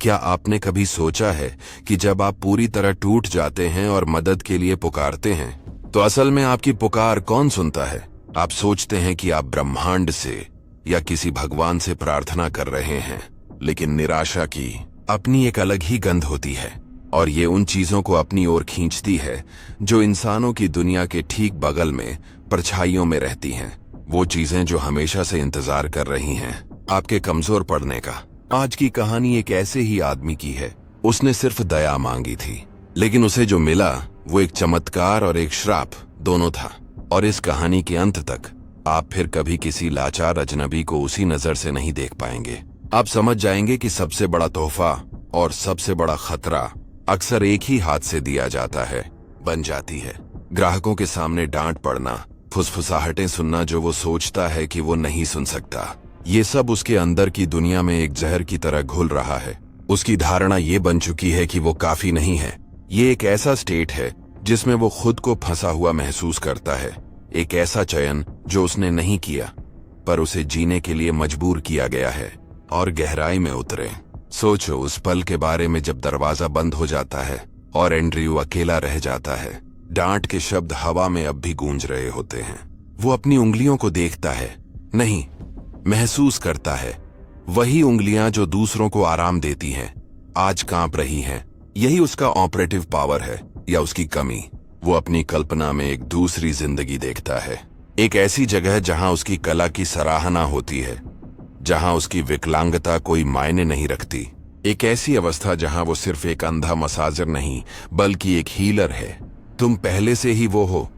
क्या आपने कभी सोचा है कि जब आप पूरी तरह टूट जाते हैं और मदद के लिए पुकारते हैं तो असल में आपकी पुकार कौन सुनता है? आप सोचते हैं कि आप ब्रह्मांड से या किसी भगवान से प्रार्थना कर रहे हैं, लेकिन निराशा की अपनी एक अलग ही गंध होती है और ये उन चीजों को अपनी ओर खींचती है जो इंसानों की दुनिया के ठीक बगल में परछाइयों में रहती हैं। वो चीजें जो हमेशा से इंतजार कर रही हैं आपके कमजोर पड़ने का। आज की कहानी एक ऐसे ही आदमी की है। उसने सिर्फ दया मांगी थी, लेकिन उसे जो मिला वो एक चमत्कार और एक श्राप दोनों था। और इस कहानी के अंत तक आप फिर कभी किसी लाचार अजनबी को उसी नजर से नहीं देख पाएंगे। आप समझ जाएंगे कि सबसे बड़ा तोहफा और सबसे बड़ा खतरा अक्सर एक ही हाथ से दिया जाता है, बन जाती है। ग्राहकों के सामने डांट पड़ना, फुसफुसाहटें सुनना जो वो सोचता है कि वो नहीं सुन सकता, ये सब उसके अंदर की दुनिया में एक जहर की तरह घुल रहा है। उसकी धारणा ये बन चुकी है कि वो काफी नहीं है। ये एक ऐसा स्टेट है जिसमें वो खुद को फंसा हुआ महसूस करता है। एक ऐसा चयन जो उसने नहीं किया, पर उसे जीने के लिए मजबूर किया गया है। और गहराई में उतरे। सोचो उस पल के बारे में जब दरवाजा बंद हो जाता है और एंड्रयू अकेला रह जाता है। डांट के शब्द हवा में अब भी गूंज रहे होते हैं। वो अपनी उंगलियों को देखता है, नहीं, महसूस करता है। वही उंगलियां जो दूसरों को आराम देती हैं, आज कांप रही हैं। यही उसका ऑपरेटिव पावर है या उसकी कमी। वो अपनी कल्पना में एक दूसरी जिंदगी देखता है, एक ऐसी जगह जहां उसकी कला की सराहना होती है, जहां उसकी विकलांगता कोई मायने नहीं रखती। एक ऐसी अवस्था जहां वो सिर्फ एक अंधा मसाजर नहीं बल्कि एक हीलर है। तुम पहले से ही वो हो,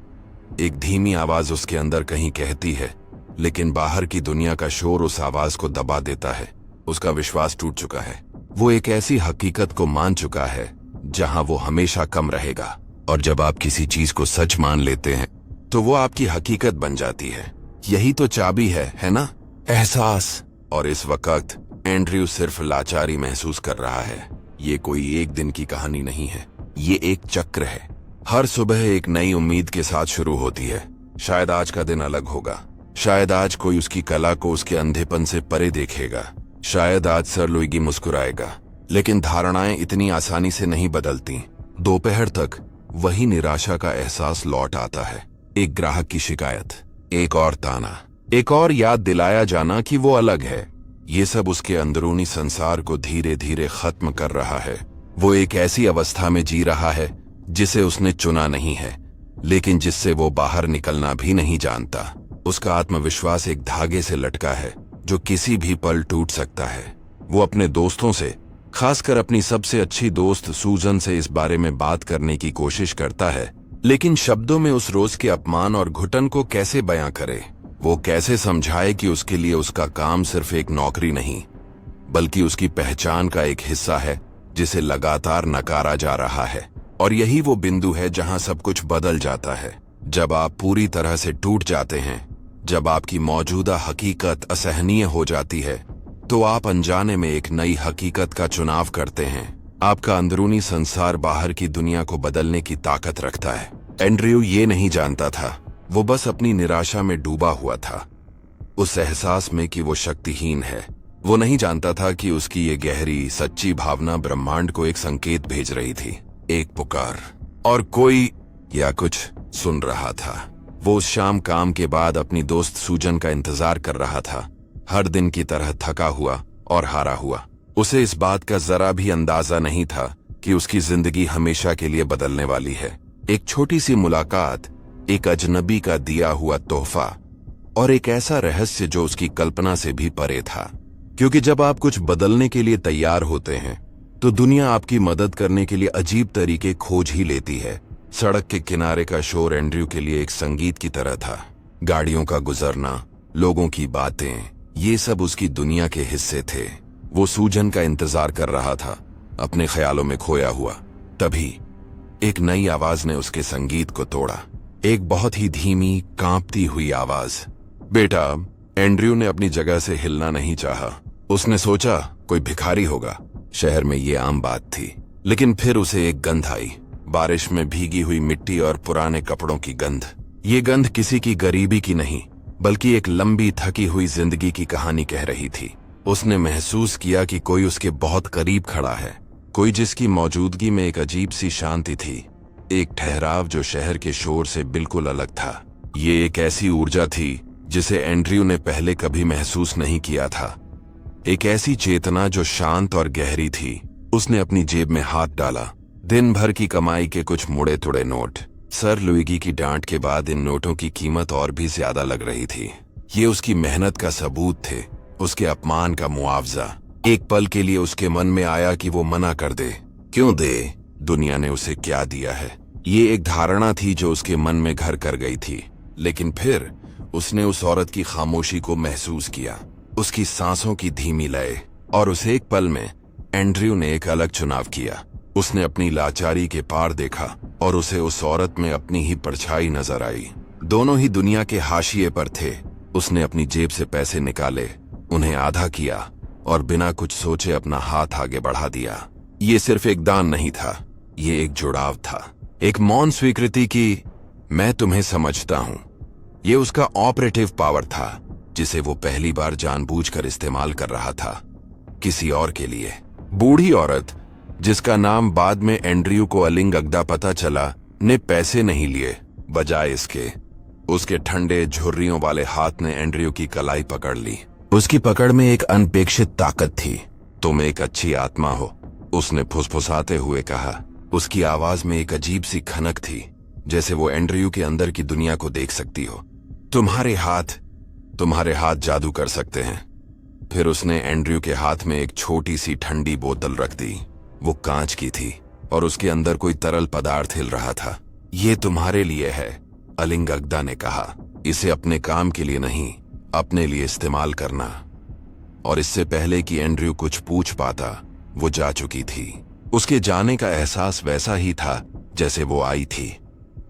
एक धीमी आवाज उसके अंदर कहीं कहती है, लेकिन बाहर की दुनिया का शोर उस आवाज को दबा देता है। उसका विश्वास टूट चुका है। वो एक ऐसी हकीकत को मान चुका है जहां वो हमेशा कम रहेगा। और जब आप किसी चीज को सच मान लेते हैं तो वो आपकी हकीकत बन जाती है। यही तो चाबी है ना? एहसास। और इस वक्त एंड्रयू सिर्फ लाचारी महसूस कर रहा है। ये कोई एक दिन की कहानी नहीं है, ये एक चक्र है। हर सुबह एक नई उम्मीद के साथ शुरू होती है। शायद आज का दिन अलग होगा, शायद आज कोई उसकी कला को उसके अंधेपन से परे देखेगा, शायद आज सर लुइगी मुस्कुराएगा। लेकिन धारणाएं इतनी आसानी से नहीं बदलती। दोपहर तक वही निराशा का एहसास लौट आता है। एक ग्राहक की शिकायत, एक और ताना, एक और याद दिलाया जाना कि वो अलग है। ये सब उसके अंदरूनी संसार को धीरे धीरे खत्म कर रहा है। वो एक ऐसी अवस्था में जी रहा है जिसे उसने चुना नहीं है, लेकिन जिससे वो बाहर निकलना भी नहीं जानता। उसका आत्मविश्वास एक धागे से लटका है जो किसी भी पल टूट सकता है। वो अपने दोस्तों से, खासकर अपनी सबसे अच्छी दोस्त सूजन से इस बारे में बात करने की कोशिश करता है, लेकिन शब्दों में उस रोज के अपमान और घुटन को कैसे बयां करे? वो कैसे समझाए कि उसके लिए उसका काम सिर्फ एक नौकरी नहीं बल्कि उसकी पहचान का एक हिस्सा है जिसे लगातार नकारा जा रहा है। और यही वो बिंदु है जहां सब कुछ बदल जाता है। जब आप पूरी तरह से टूट जाते हैं, जब आपकी मौजूदा हकीकत असहनीय हो जाती है, तो आप अनजाने में एक नई हकीकत का चुनाव करते हैं। आपका अंदरूनी संसार बाहर की दुनिया को बदलने की ताकत रखता है। एंड्रयू ये नहीं जानता था, वो बस अपनी निराशा में डूबा हुआ था, उस एहसास में कि वो शक्तिहीन है। वो नहीं जानता था कि उसकी ये गहरी सच्ची भावना ब्रह्मांड को एक संकेत भेज रही थी, एक पुकार। और कोई या कुछ सुन रहा था। वो उस शाम काम के बाद अपनी दोस्त सूजन का इंतजार कर रहा था, हर दिन की तरह थका हुआ और हारा हुआ। उसे इस बात का जरा भी अंदाजा नहीं था कि उसकी जिंदगी हमेशा के लिए बदलने वाली है। एक छोटी सी मुलाकात, एक अजनबी का दिया हुआ तोहफा और एक ऐसा रहस्य जो उसकी कल्पना से भी परे था। क्योंकि जब आप कुछ बदलने के लिए तैयार होते हैं तो दुनिया आपकी मदद करने के लिए अजीब तरीके खोज ही लेती है। सड़क के किनारे का शोर एंड्रयू के लिए एक संगीत की तरह था। गाड़ियों का गुजरना, लोगों की बातें, ये सब उसकी दुनिया के हिस्से थे। वो सूजन का इंतजार कर रहा था, अपने ख्यालों में खोया हुआ। तभी एक नई आवाज ने उसके संगीत को तोड़ा। एक बहुत ही धीमी, कांपती हुई आवाज। बेटा, एंड्रयू ने अपनी जगह से हिलना नहीं चाहा। उसने सोचा कोई भिखारी होगा, शहर में ये आम बात थी। लेकिन फिर उसे एक गंध आई, बारिश में भीगी हुई मिट्टी और पुराने कपड़ों की गंध। ये गंध किसी की गरीबी की नहीं बल्कि एक लंबी थकी हुई जिंदगी की कहानी कह रही थी। उसने महसूस किया कि कोई उसके बहुत करीब खड़ा है, कोई जिसकी मौजूदगी में एक अजीब सी शांति थी, एक ठहराव जो शहर के शोर से बिल्कुल अलग था। ये एक ऐसी ऊर्जा थी जिसे एंड्रयू ने पहले कभी महसूस नहीं किया था, एक ऐसी चेतना जो शांत और गहरी थी। उसने अपनी जेब में हाथ डाला। दिन भर की कमाई के कुछ मुड़े तुड़े नोट। सर लुइगी की डांट के बाद इन नोटों की कीमत और भी ज्यादा लग रही थी। ये उसकी मेहनत का सबूत थे, उसके अपमान का मुआवजा। एक पल के लिए उसके मन में आया कि वो मना कर दे। क्यों दे? दुनिया ने उसे क्या दिया है? ये एक धारणा थी जो उसके मन में घर कर गई थी। लेकिन फिर उसने उस औरत की खामोशी को महसूस किया, उसकी सांसों की धीमी लय, और उस एक पल में एंड्रयू ने एक अलग चुनाव किया। उसने अपनी लाचारी के पार देखा और उसे उस औरत में अपनी ही परछाई नजर आई। दोनों ही दुनिया के हाशिए पर थे। उसने अपनी जेब से पैसे निकाले, उन्हें आधा किया और बिना कुछ सोचे अपना हाथ आगे बढ़ा दिया। ये सिर्फ एक दान नहीं था, ये एक जुड़ाव था, एक मौन स्वीकृति की मैं तुम्हें समझता हूं। ये उसका ऑपरेटिव पावर था जिसे वो पहली बार जानबूझकर इस्तेमाल कर रहा था, किसी और के लिए। बूढ़ी औरत, जिसका नाम बाद में एंड्रयू को अलिंग अगदा पता चला, ने पैसे नहीं लिए। बजाय इसके उसके ठंडे झुर्रियों वाले हाथ ने एंड्रयू की कलाई पकड़ ली। उसकी पकड़ में एक अनपेक्षित ताकत थी। तुम एक अच्छी आत्मा हो, उसने फुसफुसाते हुए कहा। उसकी आवाज में एक अजीब सी खनक थी, जैसे वो एंड्रयू के अंदर की दुनिया को देख सकती हो। तुम्हारे हाथ जादू कर सकते हैं। फिर उसने एंड्रयू के हाथ में एक छोटी सी ठंडी बोतल रख दी। वो कांच की थी और उसके अंदर कोई तरल पदार्थ हिल रहा था। ये तुम्हारे लिए है, अलिंग अगदा ने कहा। इसे अपने काम के लिए नहीं, अपने लिए इस्तेमाल करना। और इससे पहले कि एंड्रयू कुछ पूछ पाता, वो जा चुकी थी। उसके जाने का एहसास वैसा ही था जैसे वो आई थी,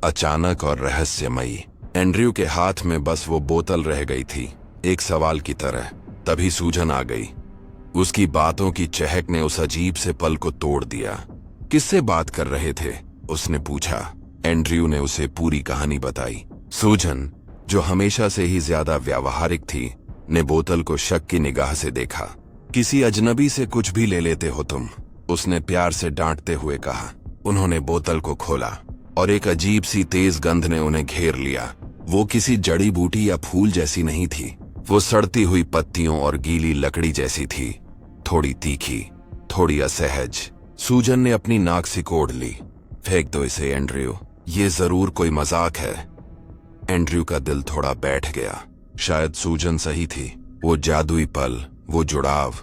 अचानक और रहस्यमयी। एंड्रयू के हाथ में बस वो बोतल रह गई थी, एक सवाल की तरह। तभी सूजन आ गई। उसकी बातों की चहक ने उस अजीब से पल को तोड़ दिया। किससे बात कर रहे थे? उसने पूछा। एंड्रयू ने उसे पूरी कहानी बताई। सूजन, जो हमेशा से ही ज्यादा व्यावहारिक थी, ने बोतल को शक की निगाह से देखा। किसी अजनबी से कुछ भी ले लेते हो तुम, उसने प्यार से डांटते हुए कहा। उन्होंने बोतल को खोला और एक अजीब सी तेज गंध ने उन्हें घेर लिया। वो किसी जड़ी बूटी या फूल जैसी नहीं थी, वो सड़ती हुई पत्तियों और गीली लकड़ी जैसी थी, थोड़ी तीखी, थोड़ी असहज। सूजन ने अपनी नाक सिकोड़ ली। फेंक दो इसे एंड्रयू, ये जरूर कोई मजाक है। एंड्रयू का दिल थोड़ा बैठ गया। शायद सूजन सही थी। वो जादुई पल, वो जुड़ाव,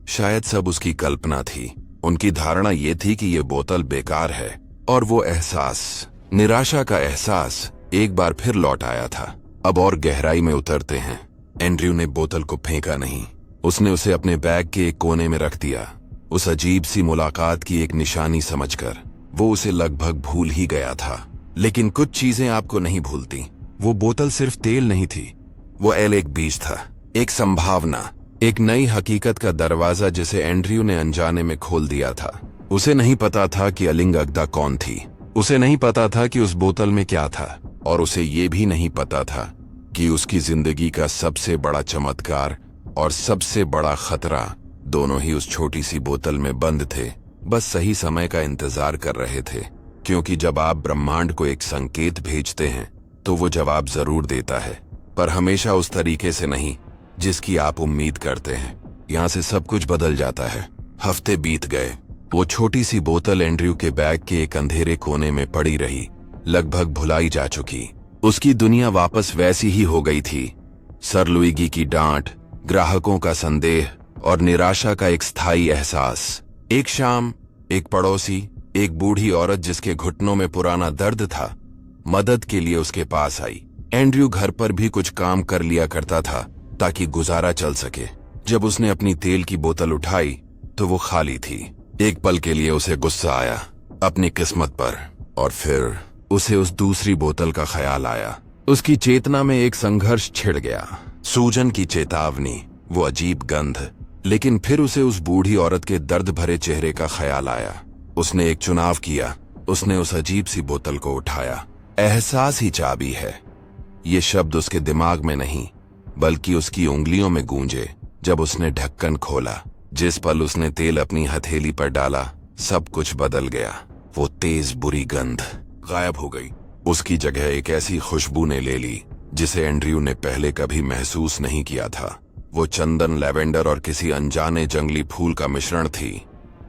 शायद सब उसकी कल्पना थी। उनकी धारणा ये थी कि ये बोतल बेकार है, और वो एहसास, निराशा का एहसास, एक बार फिर लौट आया था। अब और गहराई में उतरते हैं। एंड्रयू ने बोतल को फेंका नहीं, उसने उसे अपने बैग के एक कोने में रख दिया। उस अजीब सी मुलाकात की एक निशानी समझकर वो उसे लगभग भूल ही गया था। लेकिन कुछ चीजें आपको नहीं भूलती। वो बोतल सिर्फ तेल नहीं थी, वो एक बीज था, एक संभावना, एक नई हकीकत का दरवाजा जिसे एंड्रयू ने अनजाने में खोल दिया था। उसे नहीं पता था कि अलिंग अगदा कौन थी, उसे नहीं पता था कि उस बोतल में क्या था, और उसे ये भी नहीं पता था कि उसकी जिंदगी का सबसे बड़ा चमत्कार और सबसे बड़ा खतरा दोनों ही उस छोटी सी बोतल में बंद थे, बस सही समय का इंतजार कर रहे थे। क्योंकि जब आप ब्रह्मांड को एक संकेत भेजते हैं तो वो जवाब जरूर देता है, पर हमेशा उस तरीके से नहीं जिसकी आप उम्मीद करते हैं। यहाँ से सब कुछ बदल जाता है। हफ्ते बीत गए। वो छोटी सी बोतल एंड्रयू के बैग के एक अंधेरे कोने में पड़ी रही, लगभग भुलाई जा चुकी। उसकी दुनिया वापस वैसी ही हो गई थी। सर लुइगी की डांट, ग्राहकों का संदेह और निराशा का एक स्थायी एहसास। एक शाम एक पड़ोसी, एक बूढ़ी औरत जिसके घुटनों में पुराना दर्द था, मदद के लिए उसके पास आई। एंड्रयू घर पर भी कुछ काम कर लिया करता था ताकि गुजारा चल सके। जब उसने अपनी तेल की बोतल उठाई तो वो खाली थी। एक पल के लिए उसे गुस्सा आया अपनी किस्मत पर, और फिर उसे उस दूसरी बोतल का ख्याल आया। उसकी चेतना में एक संघर्ष छिड़ गया। सूजन की चेतावनी, वो अजीब गंध, लेकिन फिर उसे उस बूढ़ी औरत के दर्द भरे चेहरे का ख्याल आया। उसने एक चुनाव किया। उसने उस अजीब सी बोतल को उठाया। एहसास ही चाबी है। ये शब्द उसके दिमाग में नहीं बल्कि उसकी उंगलियों में गूंजे जब उसने ढक्कन खोला, जिस पल उसने तेल अपनी हथेली पर डाला, सब कुछ बदल गया। वो तेज बुरी गंध गायब हो गई। उसकी जगह एक ऐसी खुशबू ने ले ली जिसे एंड्रयू ने पहले कभी महसूस नहीं किया था। वो चंदन, लैवेंडर और किसी अनजाने जंगली फूल का मिश्रण थी।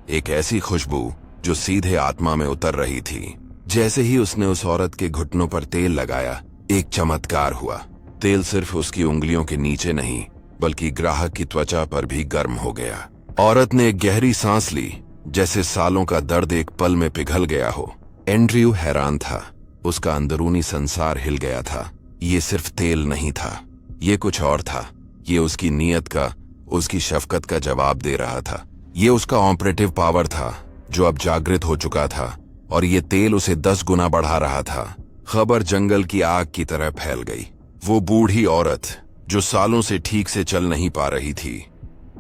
एक ऐसी खुशबू जो सीधे आत्मा में उतर रही थी। जैसे ही उसने उस औरत के घुटनों पर तेल लगाया, एक चमत्कार हुआ। तेल सिर्फ उसकी उंगलियों के नीचे नहीं, बल्कि ग्राहक की त्वचा पर भी गर्म हो गया। औरत ने एक गहरी सांस ली, जैसे सालों का दर्द एक पल में पिघल गया हो। एंड्रयू हैरान था। उसका अंदरूनी संसार हिल गया था। ये सिर्फ तेल नहीं था, ये कुछ और था। ये उसकी नीयत का, उसकी शफकत का जवाब दे रहा था। ये उसका ऑपरेटिव पावर था जो अब जागृत हो चुका था, और ये तेल उसे 10 गुना बढ़ा रहा था। खबर जंगल की आग की तरह फैल गई। वो बूढ़ी औरत जो सालों से ठीक से चल नहीं पा रही थी,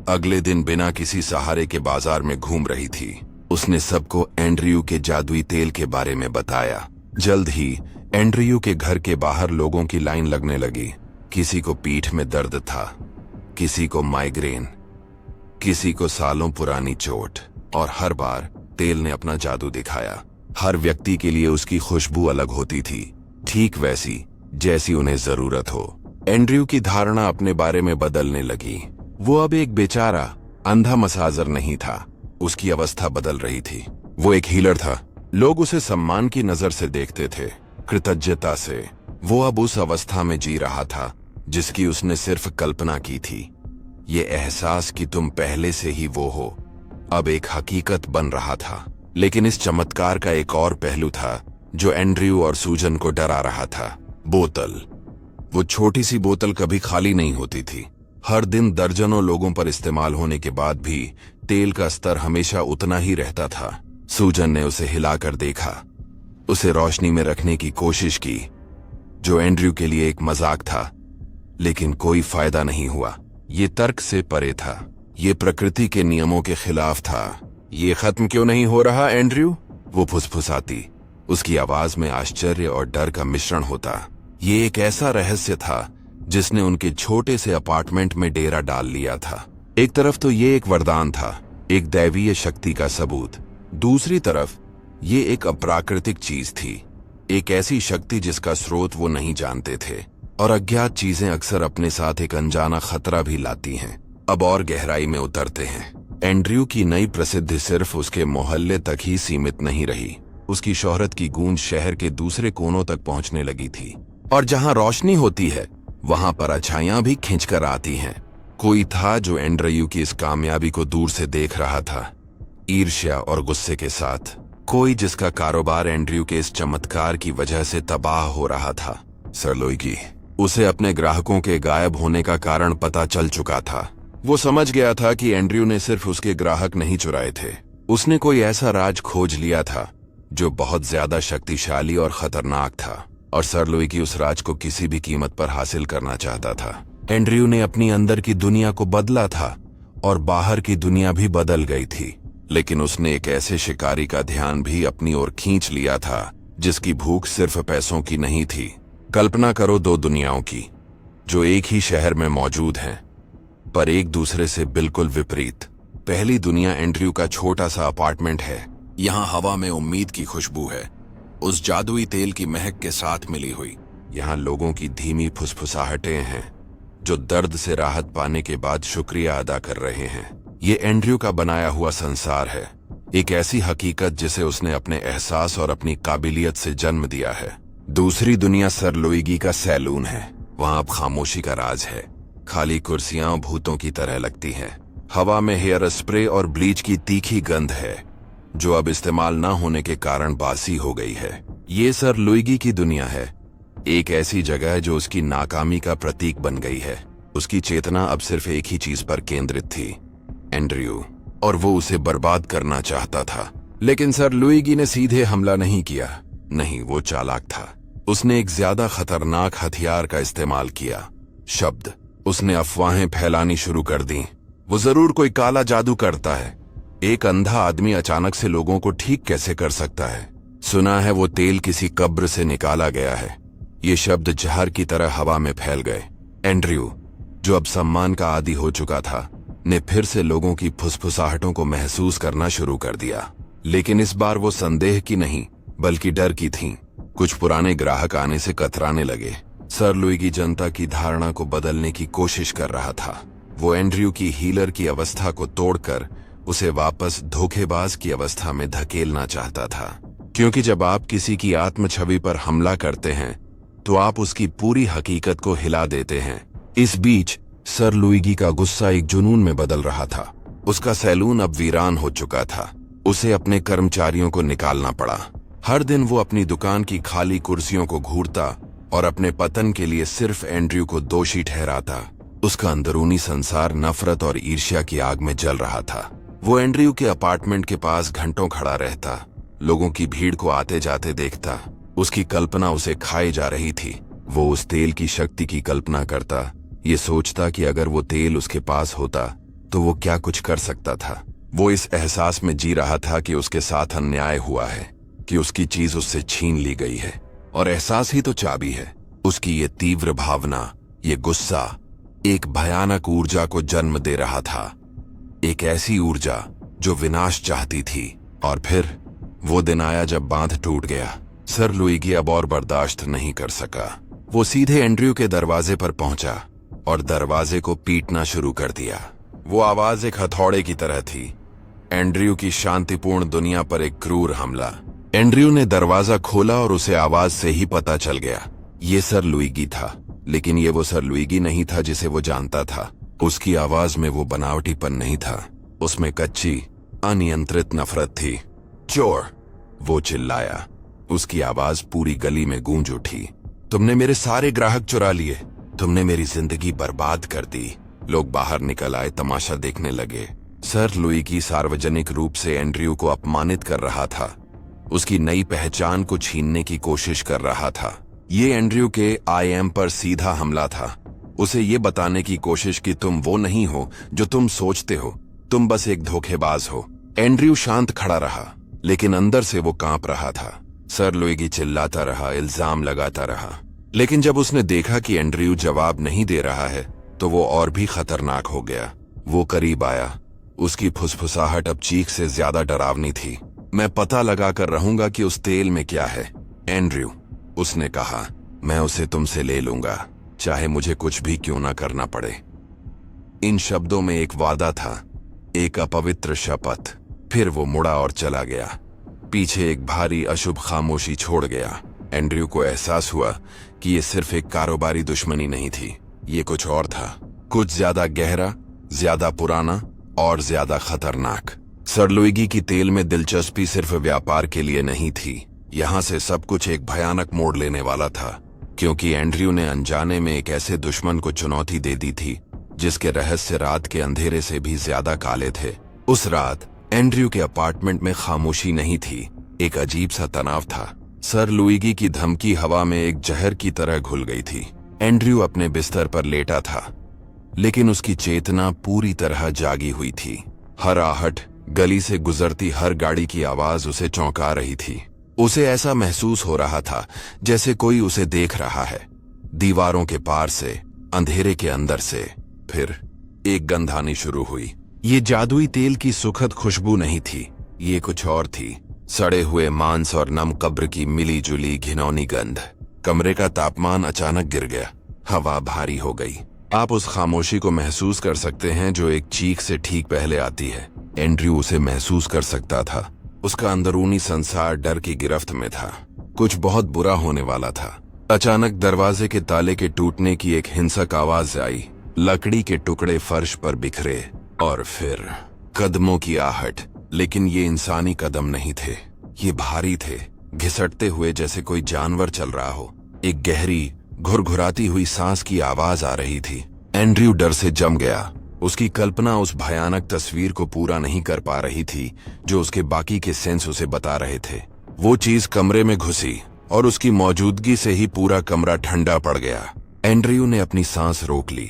अगले दिन बिना किसी सहारे के बाजार में घूम रही थी। उसने सबको एंड्रयू के जादुई तेल के बारे में बताया। जल्द ही एंड्रयू के घर के बाहर लोगों की लाइन लगने लगी। किसी को पीठ में दर्द था, किसी को माइग्रेन, किसी को सालों पुरानी चोट, और हर बार तेल ने अपना जादू दिखाया। हर व्यक्ति के लिए उसकी खुशबू अलग होती थी, ठीक वैसी जैसी उन्हें जरूरत हो। एंड्रयू की धारणा अपने बारे में बदलने लगी। वो अब एक बेचारा अंधा मसाजर नहीं था। उसकी अवस्था बदल रही थी। वो एक हीलर था। लोग उसे सम्मान की नजर से देखते थे, कृतज्ञता से। वो अब उस अवस्था में जी रहा था जिसकी उसने सिर्फ कल्पना की थी। ये एहसास कि तुम पहले से ही वो हो, अब एक हकीकत बन रहा था। लेकिन इस चमत्कार का एक और पहलू था जो एंड्रयू और सूजन को डरा रहा था। बोतल। वो छोटी सी बोतल कभी खाली नहीं होती थी। हर दिन दर्जनों लोगों पर इस्तेमाल होने के बाद भी तेल का स्तर हमेशा उतना ही रहता था। सूजन ने उसे हिलाकर देखा, उसे रोशनी में रखने की कोशिश की, जो एंड्रयू के लिए एक मजाक था, लेकिन कोई फायदा नहीं हुआ। ये तर्क से परे था, ये प्रकृति के नियमों के खिलाफ था। ये खत्म क्यों नहीं हो रहा एंड्रयू? वो फुसफुसाती। उसकी आवाज में आश्चर्य और डर का मिश्रण होता। ये एक ऐसा रहस्य था जिसने उनके छोटे से अपार्टमेंट में डेरा डाल लिया था। एक तरफ तो ये एक वरदान था, एक दैवीय शक्ति का सबूत। दूसरी तरफ ये एक अप्राकृतिक चीज थी, एक ऐसी शक्ति जिसका स्रोत वो नहीं जानते थे। और अज्ञात चीजें अक्सर अपने साथ एक अनजाना खतरा भी लाती हैं। अब और गहराई में उतरते हैं। एंड्रयू की नई प्रसिद्धि सिर्फ उसके मोहल्ले तक ही सीमित नहीं रही। उसकी शोहरत की गूंज शहर के दूसरे कोनों तक पहुंचने लगी थी। और जहां रोशनी होती है, वहां पर अच्छाइयां भी खिंचकर आती हैं। कोई था जो एंड्रयू की इस कामयाबी को दूर से देख रहा था, ईर्ष्या और गुस्से के साथ। कोई जिसका कारोबार एंड्रयू के इस चमत्कार की वजह से तबाह हो रहा था। Sir Luigi. उसे अपने ग्राहकों के गायब होने का कारण पता चल चुका था। वो समझ गया था कि एंड्रयू ने सिर्फ उसके ग्राहक नहीं चुराए थे, उसने कोई ऐसा राज खोज लिया था जो बहुत ज्यादा शक्तिशाली और खतरनाक था। और सर लुइगी उस राज को किसी भी कीमत पर हासिल करना चाहता था। एंड्रयू ने अपनी अंदर की दुनिया को बदला था और बाहर की दुनिया भी बदल गई थी। लेकिन उसने एक ऐसे शिकारी का ध्यान भी अपनी ओर खींच लिया था जिसकी भूख सिर्फ पैसों की नहीं थी। कल्पना करो 2 दुनियाओं की जो एक ही शहर में मौजूद हैं, पर एक दूसरे से बिल्कुल विपरीत। पहली दुनिया एंड्रयू का छोटा सा अपार्टमेंट है। यहाँ हवा में उम्मीद की खुशबू है, उस जादुई तेल की महक के साथ मिली हुई। यहाँ लोगों की धीमी फुसफुसाहटें हैं जो दर्द से राहत पाने के बाद शुक्रिया अदा कर रहे हैं। ये एंड्रयू का बनाया हुआ संसार है, एक ऐसी हकीकत जिसे उसने अपने एहसास और अपनी काबिलियत से जन्म दिया है। दूसरी दुनिया सर लुइगी का सैलून है। वहां अब खामोशी का राज है। खाली कुर्सियां भूतों की तरह लगती हैं। हवा में हेयर स्प्रे और ब्लीच की तीखी गंध है जो अब इस्तेमाल ना होने के कारण बासी हो गई है। ये सर लुइगी की दुनिया है, एक ऐसी जगह जो उसकी नाकामी का प्रतीक बन गई है। उसकी चेतना अब सिर्फ एक ही चीज पर केंद्रित थी, एंड्रयू, और वो उसे बर्बाद करना चाहता था। लेकिन सर लुइगी ने सीधे हमला नहीं किया। नहीं, वो चालाक था। उसने एक ज्यादा खतरनाक हथियार का इस्तेमाल किया, शब्द। उसने अफवाहें फैलानी शुरू कर दी। वो जरूर कोई काला जादू करता है। एक अंधा आदमी अचानक से लोगों को ठीक कैसे कर सकता है? सुना है वो तेल किसी कब्र से निकाला गया है। ये शब्द जहर की तरह हवा में फैल गए। एंड्रयू, जो अब सम्मान का आदी हो चुका था, ने फिर से लोगों की फुसफुसाहटों को महसूस करना शुरू कर दिया। लेकिन इस बार वो संदेह की नहीं बल्कि डर की थीं। कुछ पुराने ग्राहक आने से कतराने लगे। सर लुइगी जनता की धारणा को बदलने की कोशिश कर रहा था। वो एंड्रयू की हीलर की अवस्था को तोड़कर उसे वापस धोखेबाज की अवस्था में धकेलना चाहता था, क्योंकि जब आप किसी की आत्म छवि पर हमला करते हैं तो आप उसकी पूरी हकीकत को हिला देते हैं। इस बीच सर लुइगी का गुस्सा एक जुनून में बदल रहा था। उसका सैलून अब वीरान हो चुका था। उसे अपने कर्मचारियों को निकालना पड़ा। हर दिन वो अपनी दुकान की खाली कुर्सियों को घूरता और अपने पतन के लिए सिर्फ एंड्रयू को दोषी ठहराता। उसका अंदरूनी संसार नफरत और ईर्ष्या की आग में जल रहा था। वो एंड्रयू के अपार्टमेंट के पास घंटों खड़ा रहता, लोगों की भीड़ को आते जाते देखता। उसकी कल्पना उसे खाई जा रही थी। वो उस तेल की शक्ति की कल्पना करता, ये सोचता कि अगर वो तेल उसके पास होता तो वो क्या कुछ कर सकता था। वो इस एहसास में जी रहा था कि उसके साथ अन्याय हुआ है, कि उसकी चीज उससे छीन ली गई है। और एहसास ही तो चाबी है। उसकी ये तीव्र भावना, ये गुस्सा एक भयानक ऊर्जा को जन्म दे रहा था। एक ऐसी ऊर्जा जो विनाश चाहती थी। और फिर वो दिन आया जब बांध टूट गया। सर लुइगी अब और बर्दाश्त नहीं कर सका। वो सीधे एंड्रयू के दरवाजे पर पहुंचा और दरवाजे को पीटना शुरू कर दिया। वो आवाज एक हथौड़े की तरह थी। एंड्रयू की शांतिपूर्ण दुनिया पर एक क्रूर हमला। एंड्रयू ने दरवाजा खोला और उसे आवाज से ही पता चल गया ये सर लुइगी था। लेकिन ये वो सर लुइगी नहीं था जिसे वो जानता था। उसकी आवाज में वो बनावटीपन नहीं था, उसमें कच्ची अनियंत्रित नफरत थी। चोर, वो चिल्लाया। उसकी आवाज पूरी गली में गूंज उठी। तुमने मेरे सारे ग्राहक चुरा लिए, तुमने मेरी जिंदगी बर्बाद कर दी। लोग बाहर निकल आए, तमाशा देखने लगे। सर लुइगी सार्वजनिक रूप से एंड्रयू को अपमानित कर रहा था, उसकी नई पहचान को छीनने की कोशिश कर रहा था। ये एंड्रयू के आई एम पर सीधा हमला था। उसे ये बताने की कोशिश कि तुम वो नहीं हो जो तुम सोचते हो, तुम बस एक धोखेबाज हो। एंड्रयू शांत खड़ा रहा, लेकिन अंदर से वो कांप रहा था। सर लुइगी चिल्लाता रहा, इल्जाम लगाता रहा। लेकिन जब उसने देखा कि एंड्रयू जवाब नहीं दे रहा है तो वो और भी खतरनाक हो गया। वो करीब आया। उसकी फुसफुसाहट अब चीख से ज्यादा डरावनी थी। मैं पता लगा कर रहूंगा कि उस तेल में क्या है, एंड्रयू, उसने कहा। मैं उसे तुमसे ले लूंगा, चाहे मुझे कुछ भी क्यों ना करना पड़े। इन शब्दों में एक वादा था, एक अपवित्र शपथ। फिर वो मुड़ा और चला गया। पीछे एक भारी अशुभ खामोशी छोड़ गया। एंड्रयू को एहसास हुआ कि ये सिर्फ एक कारोबारी दुश्मनी नहीं थी, ये कुछ और था, कुछ ज्यादा गहरा, ज्यादा पुराना और ज्यादा खतरनाक। सर लुइगी की तेल में दिलचस्पी सिर्फ व्यापार के लिए नहीं थी। यहां से सब कुछ एक भयानक मोड़ लेने वाला था, क्योंकि एंड्रयू ने अनजाने में एक ऐसे दुश्मन को चुनौती दे दी थी जिसके रहस्य रात के अंधेरे से भी ज्यादा काले थे। उस रात एंड्रयू के अपार्टमेंट में खामोशी नहीं थी, एक अजीब सा तनाव था। सर लुइगी की धमकी हवा में एक जहर की तरह घुल गई थी। एंड्रयू अपने बिस्तर पर लेटा था, लेकिन उसकी चेतना पूरी तरह जागी हुई थी। हर आहट, गली से गुजरती हर गाड़ी की आवाज उसे चौंका रही थी। उसे ऐसा महसूस हो रहा था जैसे कोई उसे देख रहा है, दीवारों के पार से, अंधेरे के अंदर से। फिर एक गंध आनी शुरू हुई। ये जादुई तेल की सुखद खुशबू नहीं थी, ये कुछ और थी। सड़े हुए मांस और नम कब्र की मिली जुली घिनौनी गंध। कमरे का तापमान अचानक गिर गया, हवा भारी हो गई। आप उस खामोशी को महसूस कर सकते हैं जो एक चीख से ठीक पहले आती है। एंड्रयू उसे महसूस कर सकता था। उसका अंदरूनी संसार डर की गिरफ्त में था। कुछ बहुत बुरा होने वाला था। अचानक दरवाजे के ताले के टूटने की एक हिंसक आवाज आई। लकड़ी के टुकड़े फर्श पर बिखरे और फिर कदमों की आहट। लेकिन ये इंसानी कदम नहीं थे, ये भारी थे, घिसटते हुए जैसे कोई जानवर चल रहा हो। एक गहरी घुरघुराती हुई सांस की आवाज आ रही थी। एंड्रयू डर से जम गया। उसकी कल्पना उस भयानक तस्वीर को पूरा नहीं कर पा रही थी जो उसके बाकी के सेंस उसे बता रहे थे। वो चीज कमरे में घुसी और उसकी मौजूदगी से ही पूरा कमरा ठंडा पड़ गया। एंड्रयू ने अपनी सांस रोक ली,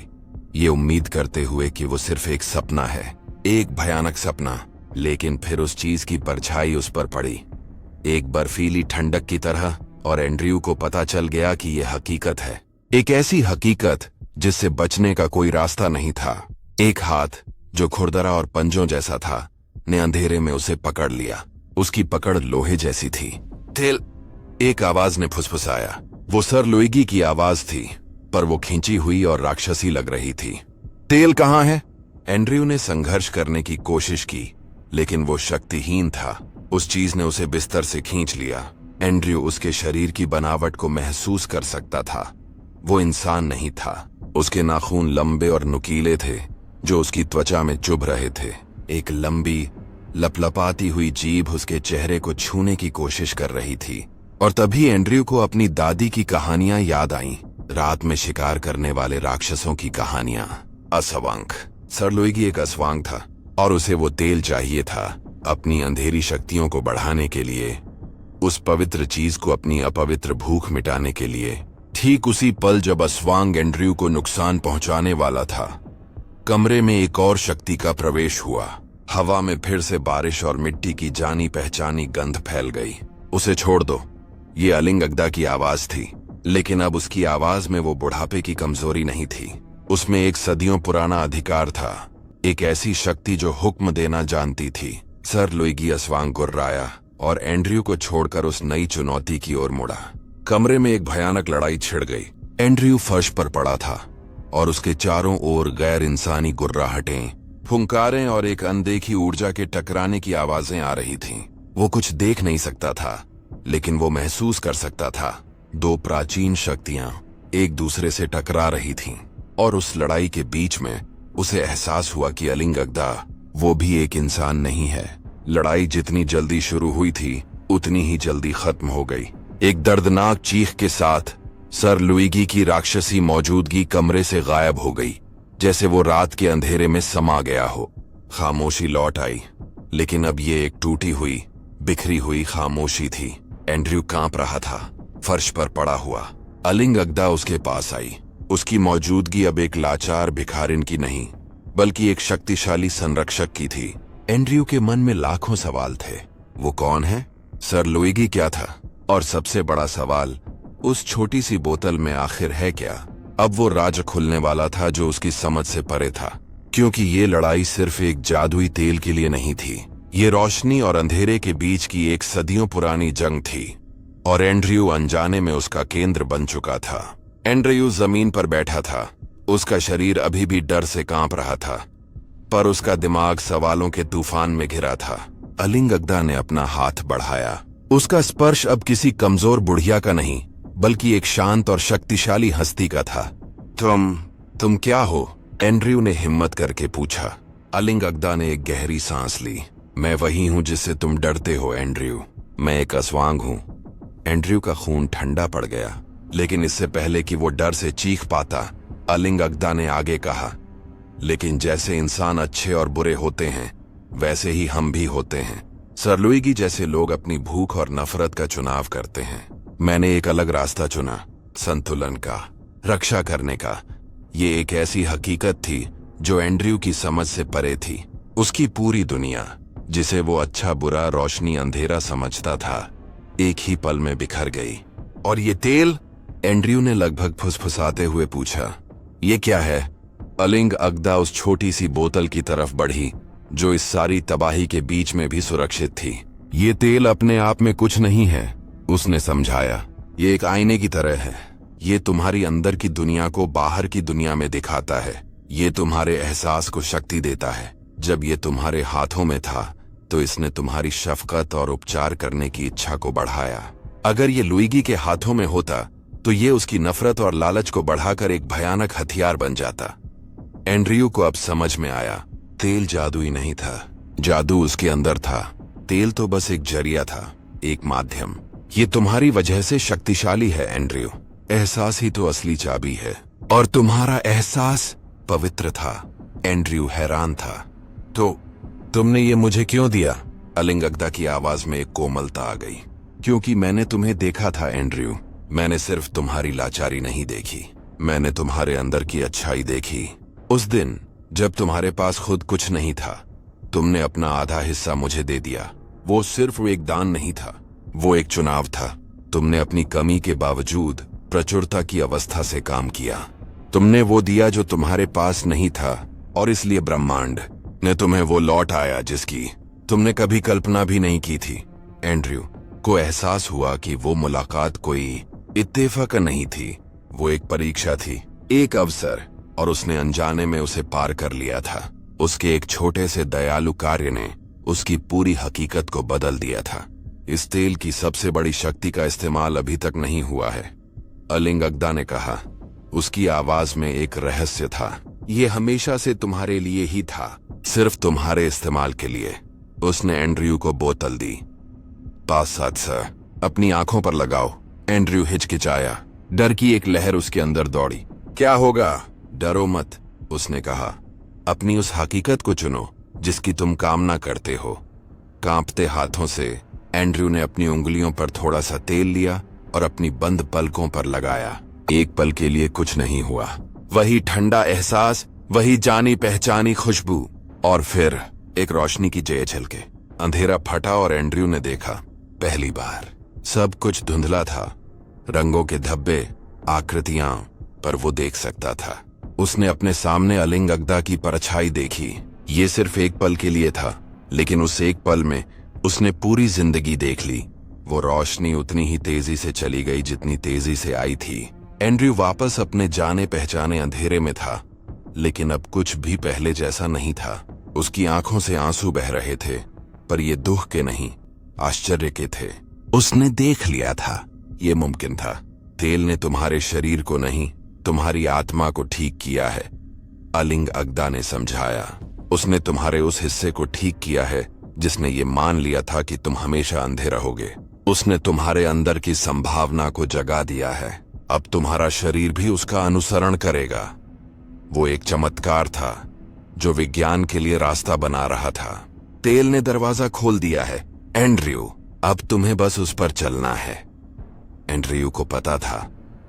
ये उम्मीद करते हुए कि वो सिर्फ एक सपना है, एक भयानक सपना। लेकिन फिर उस चीज की परछाई उस पर पड़ी, एक बर्फीली ठंडक की तरह, और एंड्रयू को पता चल गया कि यह हकीकत है। एक ऐसी हकीकत जिससे बचने का कोई रास्ता नहीं था। एक हाथ जो खुरदरा और पंजों जैसा था ने अंधेरे में उसे पकड़ लिया। उसकी पकड़ लोहे जैसी थी। तेल, एक आवाज ने फुसफुसाया। वो सर लुइगी की आवाज थी, पर वो खींची हुई और राक्षसी लग रही थी। तेल कहाँ है? एंड्रयू ने संघर्ष करने की कोशिश की, लेकिन वो शक्तिहीन था। उस चीज ने उसे बिस्तर से खींच लिया। एंड्रयू उसके शरीर की बनावट को महसूस कर सकता था। वो इंसान नहीं था। उसके नाखून लंबे और नुकीले थे, जो उसकी त्वचा में चुभ रहे थे। एक लंबी लपलपाती हुई जीभ उसके चेहरे को छूने की कोशिश कर रही थी। और तभी एंड्रयू को अपनी दादी की कहानियां याद आईं। रात में शिकार करने वाले राक्षसों की कहानियां। असवांग। सर लुइगी एक असवांग था, और उसे वो तेल चाहिए था अपनी अंधेरी शक्तियों को बढ़ाने के लिए, उस पवित्र चीज को अपनी अपवित्र भूख मिटाने के लिए। ठीक उसी पल जब असवांग एंड्रयू को नुकसान पहुंचाने वाला था, कमरे में एक और शक्ति का प्रवेश हुआ। हवा में फिर से बारिश और मिट्टी की जानी पहचानी गंध फैल गई। उसे छोड़ दो, ये अलिंग अगदा की आवाज थी। लेकिन अब उसकी आवाज में वो बुढ़ापे की कमजोरी नहीं थी। उसमें एक सदियों पुराना अधिकार था, एक ऐसी शक्ति जो हुक्म देना जानती थी। सर लुइगी असवांग गुर्राया और एंड्रयू को छोड़कर उस नई चुनौती की ओर मुड़ा। कमरे में एक भयानक लड़ाई छिड़ गई। एंड्रयू फर्श पर पड़ा था और उसके चारों ओर गैर इंसानी गुर्राहटें, फुंकारें और एक अनदेखी ऊर्जा के टकराने की आवाजें आ रही थीं। वो कुछ देख नहीं सकता था, लेकिन वो महसूस कर सकता था। दो प्राचीन शक्तियां एक दूसरे से टकरा रही थीं, और उस लड़ाई के बीच में उसे एहसास हुआ कि अलिंग अगदा वो भी एक इंसान नहीं है। लड़ाई जितनी जल्दी शुरू हुई थी, उतनी ही जल्दी खत्म हो गई। एक दर्दनाक चीख के साथ सर लुइगी की राक्षसी मौजूदगी कमरे से गायब हो गई, जैसे वो रात के अंधेरे में समा गया हो। खामोशी लौट आई, लेकिन अब ये एक टूटी हुई, बिखरी हुई खामोशी थी। एंड्रयू कांप रहा था, फर्श पर पड़ा हुआ। अलिंग अगदा उसके पास आई। उसकी मौजूदगी अब एक लाचार भिखारिन की नहीं, बल्कि एक शक्तिशाली संरक्षक की थी। एंड्रयू के मन में लाखों सवाल थे। वो कौन है? सर लुइगी क्या था? और सबसे बड़ा सवाल, उस छोटी सी बोतल में आखिर है क्या? अब वो राज खुलने वाला था जो उसकी समझ से परे था, क्योंकि ये लड़ाई सिर्फ एक जादुई तेल के लिए नहीं थी। ये रोशनी और अंधेरे के बीच की एक सदियों पुरानी जंग थी, और एंड्रयू अनजाने में उसका केंद्र बन चुका था। एंड्रयू जमीन पर बैठा था। उसका शरीर अभी भी डर से कांप रहा था, पर उसका दिमाग सवालों के तूफान में घिरा था। अलिंग अगदा ने अपना हाथ बढ़ाया। उसका स्पर्श अब किसी कमजोर बुढ़िया का नहीं, बल्कि एक शांत और शक्तिशाली हस्ती का था। तुम क्या हो? एंड्रयू ने हिम्मत करके पूछा। अलिंग अगदा ने एक गहरी सांस ली। मैं वही हूं जिससे तुम डरते हो एंड्रयू। मैं एक असवांग हूं। एंड्रयू का खून ठंडा पड़ गया, लेकिन इससे पहले कि वो डर से चीख पाता, अलिंग अगदा ने आगे कहा, लेकिन जैसे इंसान अच्छे और बुरे होते हैं, वैसे ही हम भी होते हैं। सर लुइगी जैसे लोग अपनी भूख और नफरत का चुनाव करते हैं। मैंने एक अलग रास्ता चुना, संतुलन का, रक्षा करने का। ये एक ऐसी हकीकत थी जो एंड्रयू की समझ से परे थी। उसकी पूरी दुनिया, जिसे वो अच्छा बुरा रोशनी अंधेरा समझता था, एक ही पल में बिखर गई। और ये तेल? एंड्रयू ने लगभग फुसफुसाते हुए पूछा। ये क्या है? अलिंग अगदा उस छोटी सी बोतल की तरफ बढ़ी, जो इस सारी तबाही के बीच में भी सुरक्षित थी। ये तेल अपने आप में कुछ नहीं है, उसने समझाया। ये एक आईने की तरह है। ये तुम्हारी अंदर की दुनिया को बाहर की दुनिया में दिखाता है। ये तुम्हारे एहसास को शक्ति देता है। जब ये तुम्हारे हाथों में था, तो इसने तुम्हारी शफकत और उपचार करने की इच्छा को बढ़ाया। अगर ये लुइगी के हाथों में होता, तो ये उसकी नफरत और लालच को बढ़ाकर एक भयानक हथियार बन जाता। एंड्रयू को अब समझ में आया, तेल जादुई नहीं था, जादू उसके अंदर था। तेल तो बस एक जरिया था, एक माध्यम। ये तुम्हारी वजह से शक्तिशाली है एंड्रयू। एहसास ही तो असली चाबी है, और तुम्हारा एहसास पवित्र था। एंड्रयू हैरान था। तो तुमने ये मुझे क्यों दिया? अलिंग अगदा की आवाज में एक कोमलता आ गई। क्योंकि मैंने तुम्हें देखा था एंड्रयू। मैंने सिर्फ तुम्हारी लाचारी नहीं देखी, मैंने तुम्हारे अंदर की अच्छाई देखी। उस दिन जब तुम्हारे पास खुद कुछ नहीं था, तुमने अपना आधा हिस्सा मुझे दे दिया। वो सिर्फ एक दान नहीं था, वो एक चुनाव था। तुमने अपनी कमी के बावजूद प्रचुरता की अवस्था से काम किया। तुमने वो दिया जो तुम्हारे पास नहीं था, और इसलिए ब्रह्मांड ने तुम्हें वो लौट आया जिसकी तुमने कभी कल्पना भी नहीं की थी। एंड्रयू को एहसास हुआ कि वो मुलाकात कोई इत्तेफाक नहीं थी, वो एक परीक्षा थी, एक अवसर, और उसने अनजाने में उसे पार कर लिया था। उसके एक छोटे से दयालु कार्य ने उसकी पूरी हकीकत को बदल दिया था। इस तेल की सबसे बड़ी शक्ति का इस्तेमाल अभी तक नहीं हुआ है, अलिंग अगदा ने कहा। उसकी आवाज में एक रहस्य था। ये हमेशा से तुम्हारे लिए ही था, सिर्फ तुम्हारे इस्तेमाल के लिए। उसने एंड्रयू को बोतल दी। पास साथ सर, अपनी आंखों पर लगाओ। एंड्रयू हिचकिचाया। डर की एक लहर उसके अंदर दौड़ी। क्या होगा? डरो मत, उसने कहा। अपनी उस हकीकत को चुनो जिसकी तुम कामना करते हो। कांपते हाथों से एंड्रयू ने अपनी उंगलियों पर थोड़ा सा तेल लिया और अपनी बंद पलकों पर लगाया। एक पल के लिए कुछ नहीं हुआ। वही ठंडा एहसास, वही जानी पहचानी खुशबू, और फिर एक रोशनी की जय झलके। अंधेरा फटा और एंड्रयू ने देखा। पहली बार सब कुछ धुंधला था, रंगों के धब्बे, आकृतियां, पर वो देख सकता था। उसने अपने सामने अलिंग अगदा की परछाई देखी। ये सिर्फ एक पल के लिए था, लेकिन उस एक पल में उसने पूरी जिंदगी देख ली। वो रोशनी उतनी ही तेजी से चली गई जितनी तेजी से आई थी। एंड्रयू वापस अपने जाने पहचाने अंधेरे में था, लेकिन अब कुछ भी पहले जैसा नहीं था। उसकी आंखों से आंसू बह रहे थे, पर ये दुख के नहीं, आश्चर्य के थे। उसने देख लिया था, ये मुमकिन था। तेल ने तुम्हारे शरीर को नहीं, तुम्हारी आत्मा को ठीक किया है, अलिंग अगदा ने समझाया। उसने तुम्हारे उस हिस्से को ठीक किया है जिसने ये मान लिया था कि तुम हमेशा अंधे रहोगे। उसने तुम्हारे अंदर की संभावना को जगा दिया है। अब तुम्हारा शरीर भी उसका अनुसरण करेगा। वो एक चमत्कार था जो विज्ञान के लिए रास्ता बना रहा था। तेल ने दरवाजा खोल दिया है। एंड्रयू, अब तुम्हें बस उस पर चलना है। एंड्रयू को पता था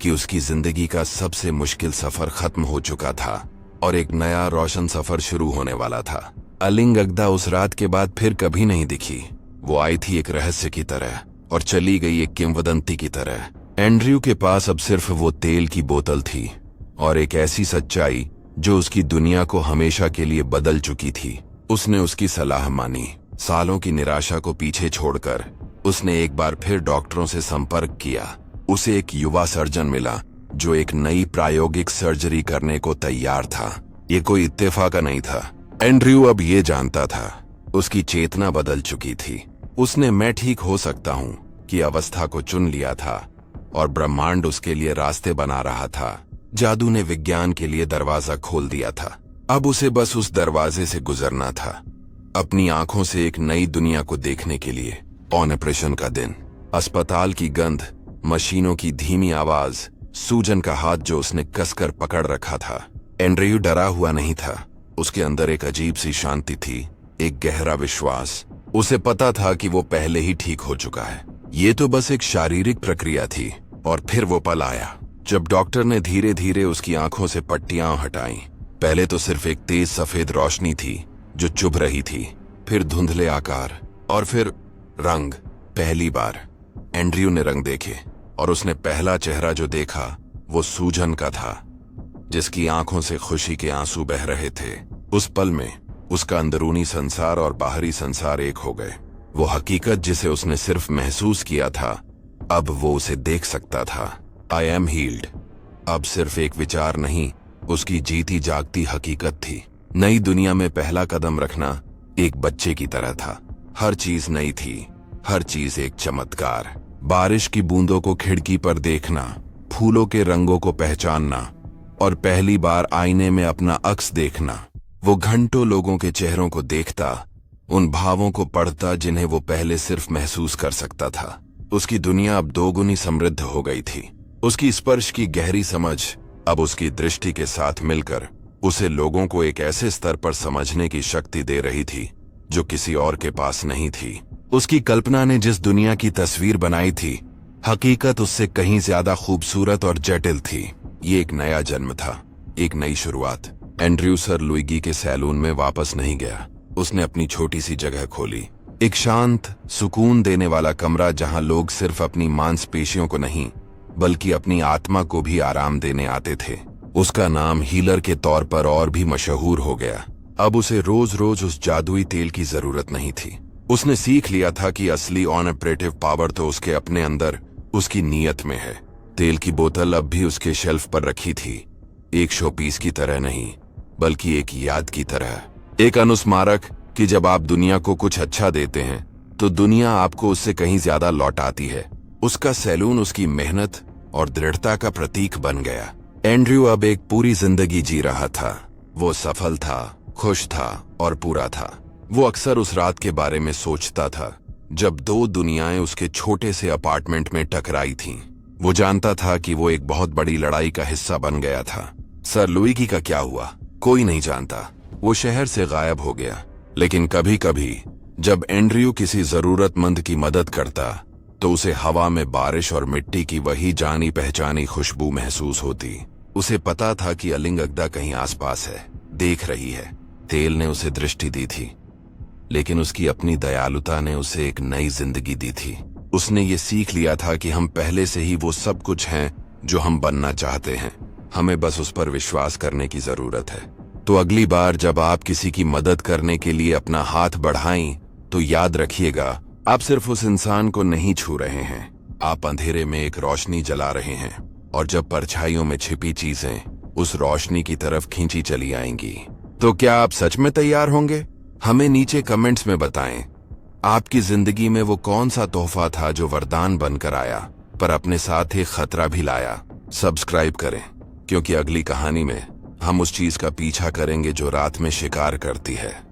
कि उसकी जिंदगी का सबसे मुश्किल सफर खत्म हो चुका था और एक नया रोशन सफर शुरू होने वाला था। अलिंग अगदा उस रात के बाद फिर कभी नहीं दिखी। वो आई थी एक रहस्य की तरह और चली गई एक किंवदंती की तरह। एंड्रयू के पास अब सिर्फ वो तेल की बोतल थी और एक ऐसी सच्चाई जो उसकी दुनिया को हमेशा के लिए बदल चुकी थी। उसने उसकी सलाह मानी। सालों की निराशा को पीछे छोड़कर उसने एक बार फिर डॉक्टरों से संपर्क किया। उसे एक युवा सर्जन मिला जो एक नई प्रायोगिक सर्जरी करने को तैयार था। ये कोई इत्तेफाक नहीं था। एंड्रयू अब ये जानता था, उसकी चेतना बदल चुकी थी। उसने मैं ठीक हो सकता हूँ कि अवस्था को चुन लिया था और ब्रह्मांड उसके लिए रास्ते बना रहा था। जादू ने विज्ञान के लिए दरवाजा खोल दिया था। अब उसे बस उस दरवाजे से गुजरना था, अपनी आंखों से एक नई दुनिया को देखने के लिए। ऑपरेशन का दिन, अस्पताल की गंध, मशीनों की धीमी आवाज, सूजन का हाथ जो उसने कसकर पकड़ रखा था। एंड्रयू डरा हुआ नहीं था। उसके अंदर एक अजीब सी शांति थी, एक गहरा विश्वास। उसे पता था कि वो पहले ही ठीक हो चुका है। ये तो बस एक शारीरिक प्रक्रिया थी। और फिर वो पल आया जब डॉक्टर ने धीरे धीरे उसकी आंखों से पट्टियां हटाई। पहले तो सिर्फ एक तेज सफेद रोशनी थी जो चुभ रही थी, फिर धुंधले आकार, और फिर रंग। पहली बार एंड्रयू ने रंग देखे और उसने पहला चेहरा जो देखा वो सूजन का था, जिसकी आंखों से खुशी के आंसू बह रहे थे। उस पल में उसका अंदरूनी संसार और बाहरी संसार एक हो गए। वो हकीकत जिसे उसने सिर्फ महसूस किया था, अब वो उसे देख सकता था। आई एम हील्ड अब सिर्फ एक विचार नहीं, उसकी जीती जागती हकीकत थी। नई दुनिया में पहला कदम रखना एक बच्चे की तरह था। हर चीज नई थी, हर चीज एक चमत्कार। बारिश की बूंदों को खिड़की पर देखना, फूलों के रंगों को पहचानना, और पहली बार आईने में अपना अक्स देखना। वो घंटों लोगों के चेहरों को देखता, उन भावों को पढ़ता जिन्हें वो पहले सिर्फ महसूस कर सकता था। उसकी दुनिया अब दोगुनी समृद्ध हो गई थी। उसकी स्पर्श की गहरी समझ अब उसकी दृष्टि के साथ मिलकर उसे लोगों को एक ऐसे स्तर पर समझने की शक्ति दे रही थी जो किसी और के पास नहीं थी। उसकी कल्पना ने जिस दुनिया की तस्वीर बनाई थी, हकीकत उससे कहीं ज्यादा खूबसूरत और जटिल थी। ये एक नया जन्म था, एक नई शुरुआत। एंड्रयू सर लुइगी के सैलून में वापस नहीं गया। उसने अपनी छोटी सी जगह खोली, एक शांत, सुकून देने वाला कमरा जहां लोग सिर्फ अपनी मांसपेशियों को नहीं बल्कि अपनी आत्मा को भी आराम देने आते थे। उसका नाम हीलर के तौर पर और भी मशहूर हो गया। अब उसे रोज रोज उस जादुई तेल की जरूरत नहीं थी। उसने सीख लिया था कि असली ऑपरेटिव पावर तो उसके अपने अंदर, उसकी नीयत में है। तेल की बोतल अब भी उसके शेल्फ पर रखी थी, एक शो पीस की तरह नहीं, बल्कि एक याद की तरह, एक अनुस्मारक कि जब आप दुनिया को कुछ अच्छा देते हैं तो दुनिया आपको उससे कहीं ज्यादा लौटाती है। उसका सैलून उसकी मेहनत और दृढ़ता का प्रतीक बन गया। एंड्रयू अब एक पूरी जिंदगी जी रहा था। वो सफल था, खुश था और पूरा था। वो अक्सर उस रात के बारे में सोचता था जब दो दुनियाएं उसके छोटे से अपार्टमेंट में टकराई थीं। वो जानता था कि वो एक बहुत बड़ी लड़ाई का हिस्सा बन गया था। सर लुइगी का क्या हुआ, कोई नहीं जानता। वो शहर से गायब हो गया। लेकिन कभी कभी जब एंड्रयू किसी जरूरतमंद की मदद करता तो उसे हवा में बारिश और मिट्टी की वही जानी पहचानी खुशबू महसूस होती। उसे पता था कि अलिंगगदा कहीं आसपास है, देख रही है। तेल ने उसे दृष्टि दी थी, लेकिन उसकी अपनी दयालुता ने उसे एक नई जिंदगी दी थी। उसने ये सीख लिया था कि हम पहले से ही वो सब कुछ हैं जो हम बनना चाहते हैं, हमें बस उस पर विश्वास करने की जरूरत है। तो अगली बार जब आप किसी की मदद करने के लिए अपना हाथ बढ़ाएं तो याद रखिएगा, आप सिर्फ उस इंसान को नहीं छू रहे हैं, आप अंधेरे में एक रोशनी जला रहे हैं। और जब परछाइयों में छिपी चीजें उस रोशनी की तरफ खींची चली आएंगी, तो क्या आप सच में तैयार होंगे? हमें नीचे कमेंट्स में बताएं, आपकी जिंदगी में वो कौन सा तोहफा था जो वरदान बनकर आया पर अपने साथ एक खतरा भी लाया। सब्सक्राइब करें, क्योंकि अगली कहानी में हम उस चीज का पीछा करेंगे जो रात में शिकार करती है।